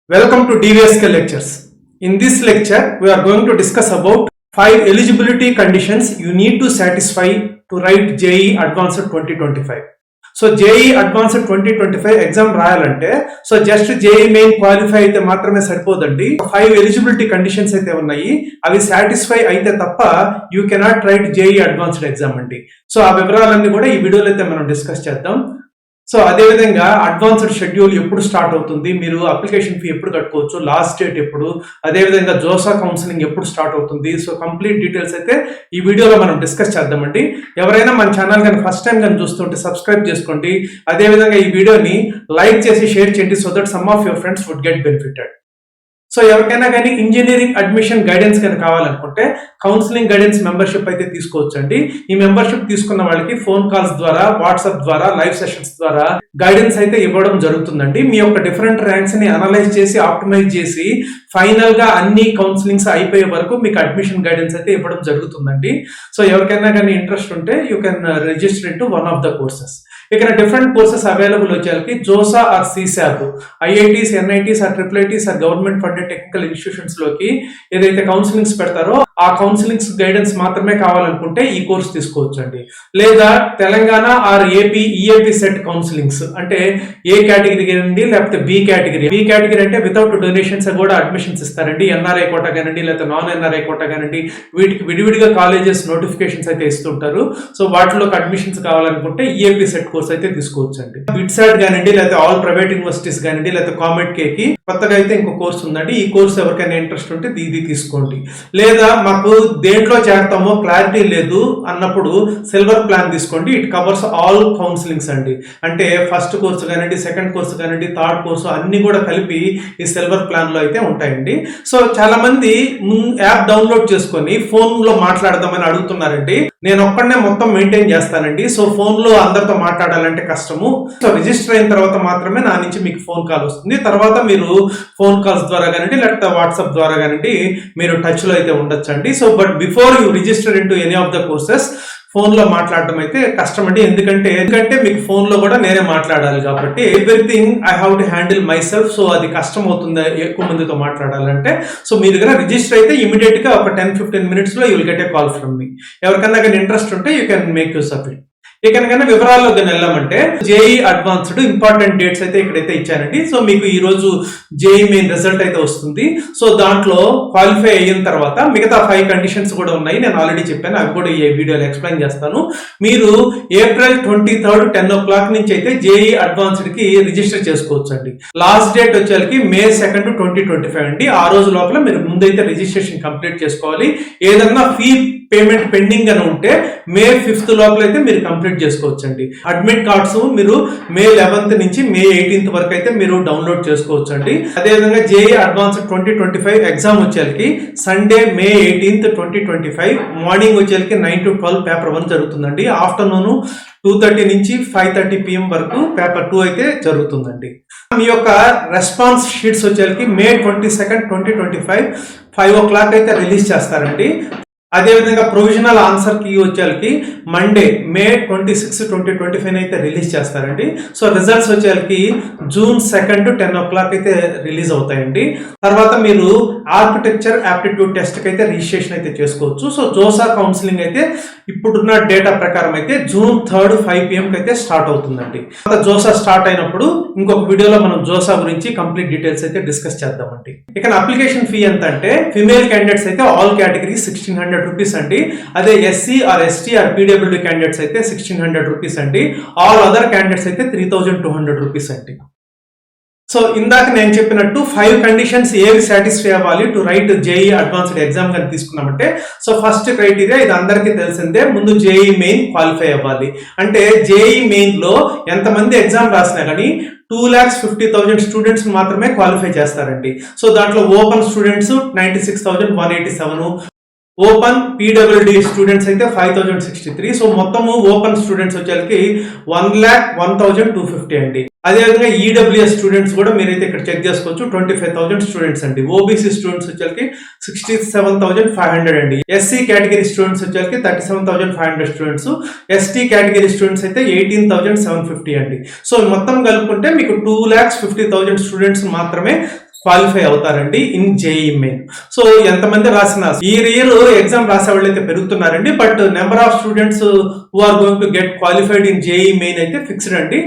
Welcome to DVSK lectures. In this lecture, we are going to discuss about 5 eligibility conditions you need to satisfy to write JEE Advanced 2025. So JEE Advanced 2025 exam రాయాలంటే so just JEE main qualify అయితే మాత్రమే సరిపోదండి. 5 eligibility conditions అయితే ఉన్నాయి, అవి satisfy అయితే తప్ప you cannot write JEE advanced exam అండి. సో ఆ వివరాలన్నీ కూడా ఈ వీడియోలో అయితే మనం డిస్కస్ చేద్దాం. సో అదేవిధంగా అడ్వాన్స్డ్ షెడ్యూల్ ఎప్పుడు స్టార్ట్ అవుతుంది, మీరు అప్లికేషన్ ఫీ ఎప్పుడు కట్టుకోవచ్చు, లాస్ట్ డేట్ ఎప్పుడు, అదేవిధంగా జోసా కౌన్సిలింగ్ ఎప్పుడు స్టార్ట్ అవుతుంది. సో కంప్లీట్ డీటెయిల్స్ అయితే ఈ వీడియోలో మనం డిస్కస్ చేద్దామండి. ఎవరైనా మన ఛానల్ కానీ ఫస్ట్ టైం కానీ చూస్తుంటే సబ్స్క్రైబ్ చేసుకోండి. అదేవిధంగా ఈ వీడియోని లైక్ చేసి షేర్ చేయండి so that some of your friends would get benefited. So ఎవరికైనా కానీ ఇంజనీరింగ్ అడ్మిషన్ గైడెన్స్ కానీ కావాలనుకుంటే కౌన్సిలింగ్ గైడెన్స్ మెంబర్షిప్ అయితే తీసుకోవచ్చండి. ఈ మెంబర్షిప్ తీసుకున్న వాళ్ళకి ఫోన్ కాల్స్ ద్వారా, వాట్సాప్ ద్వారా, లైవ్ సెషన్స్ ద్వారా గైడెన్స్ అయితే ఇవ్వడం జరుగుతుందండి. మీ యొక్క డిఫరెంట్ ర్యాంక్స్ ని అనలైజ్ చేసి ఆప్టిమైజ్ చేసి ఫైనల్ గా అన్ని కౌన్సిలింగ్స్ అయిపోయే వరకు మీకు అడ్మిషన్ గైడెన్స్ అయితే ఇవ్వడం జరుగుతుందండి. సో ఎవరికైనా కానీ ఇంట్రెస్ట్ ఉంటే you can register in to one of the courses. ఇక్కడ డిఫరెంట్ కోర్సెస్ అవైలబుల్ వచ్చేకి జోసా ఆర్ సిసాప్, IITs, NITs or triple ITs or government funded technical institutions లోకి ఏదైతే కౌన్సిలింగ్స్ పెడతారో ఆ కౌన్సిలింగ్స్ గైడెన్స్ మాత్రమే కావాలనుకుంటే ఈ కోర్స్ తీసుకోవచ్చు అండి. లేదా Telangana are AP EAP set counsellings అంటే ఏ కేటగిరీ అండి, లేకపోతే బి కేటగిరీ. బి కేటగిరీ అంటే వితౌట్ డొనేషన్స్ కూడా అడ్మిషన్స్ ఇస్తారండి. ఎన్ఆర్ఐ కోటా కానండి, లేకపోతే నాన్ ఎన్ఆర్ఐ కోటా కానండి, వీటికి విడివిడిగా కాలేజెస్ నోటిఫికేషన్స్ అయితే ఇస్తుంటారు. సో వాటిలోకి అడ్మిషన్స్ కావాలనుకుంటే ఈఏపీ సెట్ కోర్స్ అయితే తీసుకోవచ్చు అండి. బిట్సాట్ కానివ్వండి, లేకపోతే ఆల్ ప్రైవేట్ యూనివర్సిటీస్ కానివ్వండి, లేకపోతే కామెట్ కేకి కొత్తగా అయితే ఇంకో కోర్స్ ఉందండి. ఈ కోర్స్ ఎవరికైనా ఇంట్రెస్ట్ ఉంటే ఇది తీసుకోండి. లేదా మాకు దేంట్లో చేరతామో క్లారిటీ లేదు అన్నప్పుడు సిల్వర్ ప్లాన్ తీసుకోండి. ఇట్ కవర్స్ ఆల్ కౌన్సిలింగ్స్ అండి. అంటే ఫస్ట్ కోర్సు కానివ్వండి, సెకండ్ కోర్సు కానివ్వండి, థర్డ్ కోర్సు అన్ని కూడా కలిపి ఈ సిల్వర్ ప్లాన్ లో అయితే ఉంటాయండి. సో చాలా మంది యాప్ డౌన్లోడ్ చేసుకొని ఫోన్ లో మాట్లాడదామని అడుగుతున్నారండి. నేను ఒక్కడనే మొత్తం మెయింటైన్ చేస్తానండి. సో ఫోన్ లో అందరితో మాట్లాడాలంటే కష్టము. సో రిజిస్టర్ అయిన తర్వాత మాత్రమే నా నుంచి మీకు ఫోన్ కాల్ వస్తుంది. తర్వాత మీరు ఫోన్ కాల్స్ ద్వారా కానివ్వండి, లేకపోతే వాట్సాప్ ద్వారా కానివ్వండి మీరు టచ్ లో అయితే ఉండొచ్చండి. So but before you register in to any of the courses phone లో మాట్లాడడం అయితే కష్టం అండి. ఎందుకంటే మీకు ఫోన్ లో కూడా నేనే మాట్లాడాలి కాబట్టి everything I have to handle my self. So అది కష్టం అవుతుంది ఎక్కువ మందితో మాట్లాడాలంటే. సో మీరు కన్నా రిజిస్టర్ అయితే ఇమీడియట్ గా ఒక 10-15 minutes లో you will get a call from మీ. ఎవరికన్నా కానీ ఇంట్రెస్ట్ ఉంటే you can make use of it. ఇకనైనా వివరాల్లోకి వెళ్ళామంటే JEE అడ్వాన్స్డ్ ఇంపార్టెంట్ డేట్స్ అయితే ఇక్కడైతే ఇచ్చానండి. సో మీకు ఈ రోజు JEE మెయిన్ రిజల్ట్ అయితే వస్తుంది. సో దాంట్లో క్వాలిఫై అయిన తర్వాత మిగతా 5 కండిషన్స్ కూడా ఉన్నాయి, నేను ఆల్రెడీ చెప్పాను, అవి కూడా ఈ వీడియోలో ఎక్స్ప్లెయిన్ చేస్తాను. మీరు April 23rd 10 o'clock నుంచి అయితే JEE అడ్వాన్స్డ్ కి రిజిస్టర్ చేసుకోవచ్చు అండి. లాస్ట్ డేట్ వచ్చేసరికి May 2nd 2025 అండి. ఆ రోజు లోపల మీరు ముందైతే రిజిస్ట్రేషన్ కంప్లీట్ చేసుకోవాలి. ఏదన్నా ఫీ పేమెంట్ పెండింగ్ అని ఉంటే May 5th లోపల అయితే మీరు కంప్లీట్ చేసుకోవచ్చు అండి. అడ్మిట్ కార్డ్స్ మీరు May 11th నుంచి May 18th వరకు అయితే మీరు డౌన్లోడ్ చేసుకోవచ్చు అండి. అదేవిధంగా JEE అడ్వాన్స్డ్ 2025 ఎగ్జామ్ వచ్చేసరికి సండే May 18th 2025 మార్నింగ్ వచ్చేసరికి 9 to 12 పేపర్ 1 జరుగుతుందండి. ఆఫ్టర్నూన్ 2:30 నుంచి 5:30 PM వరకు పేపర్ 2 అయితే జరుగుతుందండి. మీ యొక్క రెస్పాన్స్ షీట్స్ వచ్చేసరికి May 22nd 2025 5 o'clock అయితే రిలీజ్ చేస్తారండి. అదేవిధంగా ప్రొవిజనల్ ఆన్సర్ కీ వచ్చేసరికి మండే May 26, 2025 అయితే రిలీజ్ చేస్తారండి. సో రిజల్ట్స్ వచ్చేసరికి June 2nd 10 o'clock అయితే రిలీజ్ అవుతాయండి. తర్వాత మీరు ఆర్కిటెక్చర్ యాప్టిట్యూడ్ టెస్ట్ కి అయితే రిజిస్ట్రేషన్ అయితే చేసుకోవచ్చు. సో జోసా కౌన్సిలింగ్ అయితే ఇప్పుడున్న డేటా ప్రకారం అయితే June 3rd 5 PM అయితే స్టార్ట్ అవుతుందండి. జోసా స్టార్ట్ అయినప్పుడు ఇంకొక వీడియోలో మనం జోసా గురించి కంప్లీట్ డీటెయిల్స్ అయితే డిస్కస్ చేద్దామండి. ఇక అప్లికేషన్ ఫీ ఎంత అంటే ఫిమేల్ క్యాండిడేట్స్ అయితే ఆల్ కేటగిరీ 1600 రూపీస్ అండి. అదే SC or ST or PWD candidates అయితే 1600 రూపీస్ అండి. ఆల్ అదర్ క్యాండిడేట్స్ అయితే 3200 రూపీస్ అండి. సో ఇందాక నేను చెప్పినట్టు 5 కండిషన్స్ ఏవి సాటిస్ఫై అవ్వాలి to right JEE advanced exam కానీ తీసుకున్నామంటే, సో ఫస్ట్ క్రైటీరియా ఇది అందరికీ తెలిసిందే, ముందు JEE మెయిన్ క్వాలిఫై అవ్వాలి. అంటే JEE మెయిన్ లో ఎంతమంది ఎగ్జామ్ రాసినా కానీ 2,50,000 స్టూడెంట్స్ మాత్రమే క్వాలిఫై చేస్తారండి. సో దాంట్లో open students 96,187, open PWD students అయితే 5,063. సో మొత్తము ఓపెన్ స్టూడెంట్స్ వచ్చేసరికి 1,01,250 అండి. అదేవిధంగా EWS స్టూడెంట్స్ కూడా మీరైతే ఇక్కడ చెక్ చేసుకోవచ్చు, 25,000 స్టూడెంట్స్ అండి. OBC స్టూడెంట్స్ వచ్చేసరికి 67,500 అండి. SC కేటగిరీ స్టూడెంట్స్ వచ్చేసరికి 37,500 స్టూడెంట్స్. ST కేటగిరీ స్టూడెంట్స్ అయితే 18,750 అండి. సో మొత్తం కలుపుకుంటే మీకు 2,50,000 స్టూడెంట్స్ మాత్రమే క్వాలిఫై అవుతారండి ఇన్ జేఈ మెయిన్. సో ఎంతమంది రాసిన ఈ ఇయర్ ఎగ్జామ్ రాసే వాళ్ళు అయితే పెరుగుతున్నారండి, but number of students who are going to get qualified in JEE main అయితే ఫిక్స్డ్ అండి.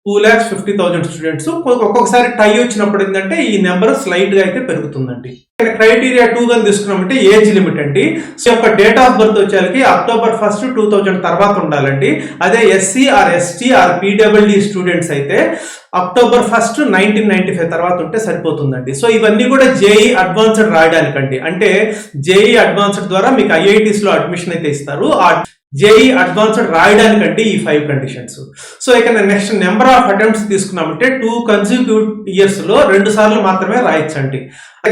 2,50,000 స్టూడెంట్స్. ఒక్కొక్కసారి టై వచ్చినప్పుడు ఏంటంటే ఈ నెంబర్ స్లైట్ గా అయితే పెరుగుతుందండి. క్రైటీరియా 2 గా తీసుకున్నామంటే ఏజ్ లిమిట్ అండి. సో యొక్క డేట్ ఆఫ్ బర్త్ వచ్చేసరికి October 1, 2000 తర్వాత ఉండాలండి. అదే SC are ST or PWD students అయితే October 1, 1995 తర్వాత ఉంటే సరిపోతుందండి. సో ఇవన్నీ కూడా జేఈ అడ్వాన్స్డ్ రాయడానికండి. అంటే జేఈ అడ్వాన్స్డ్ ద్వారా మీకు ఐఐటీస్ లో అడ్మిషన్ అయితే ఇస్తారు. ఆ జేఈ అడ్వాన్స్డ్ రాయడానికంటే ఈ 5 కండిషన్స్. సో ఇక నెక్స్ట్ నెంబర్ ఆఫ్ అటెంప్ట్స్ తీసుకున్నామంటే 2 కన్సిక్యూటివ్ ఇయర్స్ లో 2 సార్లు మాత్రమే రాయొచ్చండి.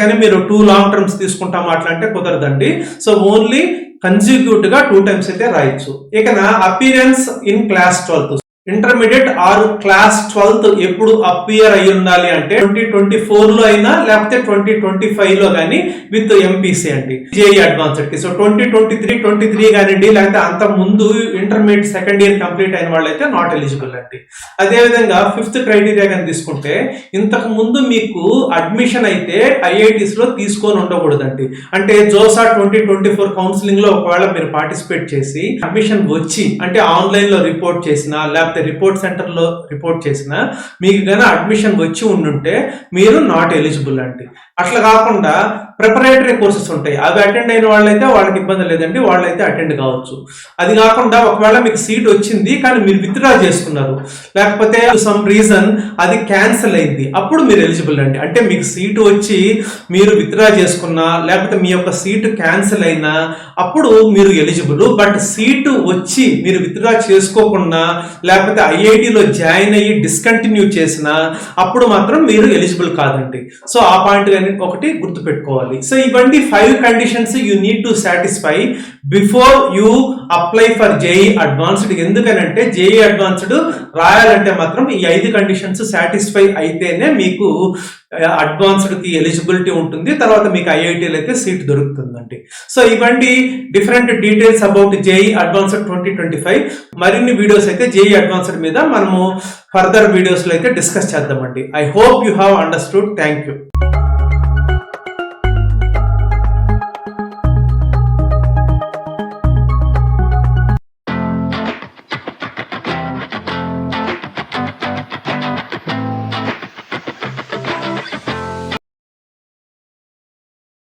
కానీ మీరు 2 లాంగ్ టర్మ్స్ తీసుకుంటాం అట్లా అంటే కుదరదండి. సో ఓన్లీ కన్సిక్యూటివ్ గా 2 టైమ్స్ అయితే రాయొచ్చు. ఇక appearance in class 12 intermediate or class 12th ఎప్పుడు అపియర్ అయి ఉండాలి అంటే 2024 లో అయినా లేకపోతే 2025 లో కానీ విత్ ఎంపీసీ అండి జేఈ అడ్వాన్స్డ్ కి. సో 2023 కానివ్వండి లేకపోతే అంత ముందు ఇంటర్మీడియట్ సెకండ్ ఇయర్ కంప్లీట్ అయిన వాళ్ళు అయితే నాట్ ఎలిజిబుల్ అండి. అదేవిధంగా 5th క్రైటీరియా కానీ తీసుకుంటే ఇంతకు ముందు మీకు అడ్మిషన్ అయితే ఐఐటీస్ లో తీసుకొని ఉండకూడదండి. అంటే జోసా 2024 కౌన్సిలింగ్ లో ఒకవేళ మీరు పార్టిసిపేట్ చేసి అడ్మిషన్ వచ్చి అంటే ఆన్లైన్ లో రిపోర్ట్ చేసినా లేకపోతే రిపోర్ట్ సెంటర్ లో రిపోర్ట్ చేసినా మీకు గానీ అడ్మిషన్ వచ్చి ఉండుంటే మీరు నాట్ ఎలిజిబుల్ అండి. అట్లా కాకుండా ప్రిపరేటరీ కోర్సెస్ ఉంటాయి, అవి అటెండ్ అయిన వాళ్ళైతే వాళ్ళకి ఇబ్బంది లేదండి, వాళ్ళైతే అటెండ్ కావచ్చు. అది కాకుండా ఒకవేళ మీకు సీట్ వచ్చింది కానీ మీరు విత్డ్రా చేసుకున్నారు లేకపోతే సమ్ రీజన్ అది క్యాన్సిల్ అయింది, అప్పుడు మీరు ఎలిజిబుల్ అండి. అంటే మీకు సీటు వచ్చి మీరు విత్డ్రా చేసుకున్నా లేకపోతే మీ యొక్క సీటు క్యాన్సిల్ అయినా అప్పుడు మీరు ఎలిజిబుల్. బట్ సీటు వచ్చి మీరు విత్డ్రా చేసుకోకుండా లేకపోతే ఐఐటిలో జాయిన్ అయ్యి డిస్కంటిన్యూ చేసినా అప్పుడు మాత్రం మీరు ఎలిజిబుల్ కాదండి. సో ఆ పాయింట్ ఒకటి గుర్తు పెట్టుకోవాలి. సో ఇవన్నీ 5 conditions you need to satisfy before you apply for JEE advanced. ఎందుకనంటే జేఈ అడ్వాన్స్డ్ రాయాలంటే మాత్రం ఈ 5 కండిషన్స్ సాటిస్ఫై అయితేనే మీకు అడ్వాన్స్డ్ కి ఎలిజిబిలిటీ ఉంటుంది, తర్వాత మీకు ఐఐటీలో అయితే సీట్ దొరుకుతుందండి. సో ఇవన్నీ different details about JEE advanced 2025. మరిన్ని వీడియోస్ అయితే జేఈ అడ్వాన్స్డ్ మీద మనము ఫర్దర్ వీడియోస్ లో అయితే డిస్కస్ చేద్దామండి. I hope you have understood. Thank you.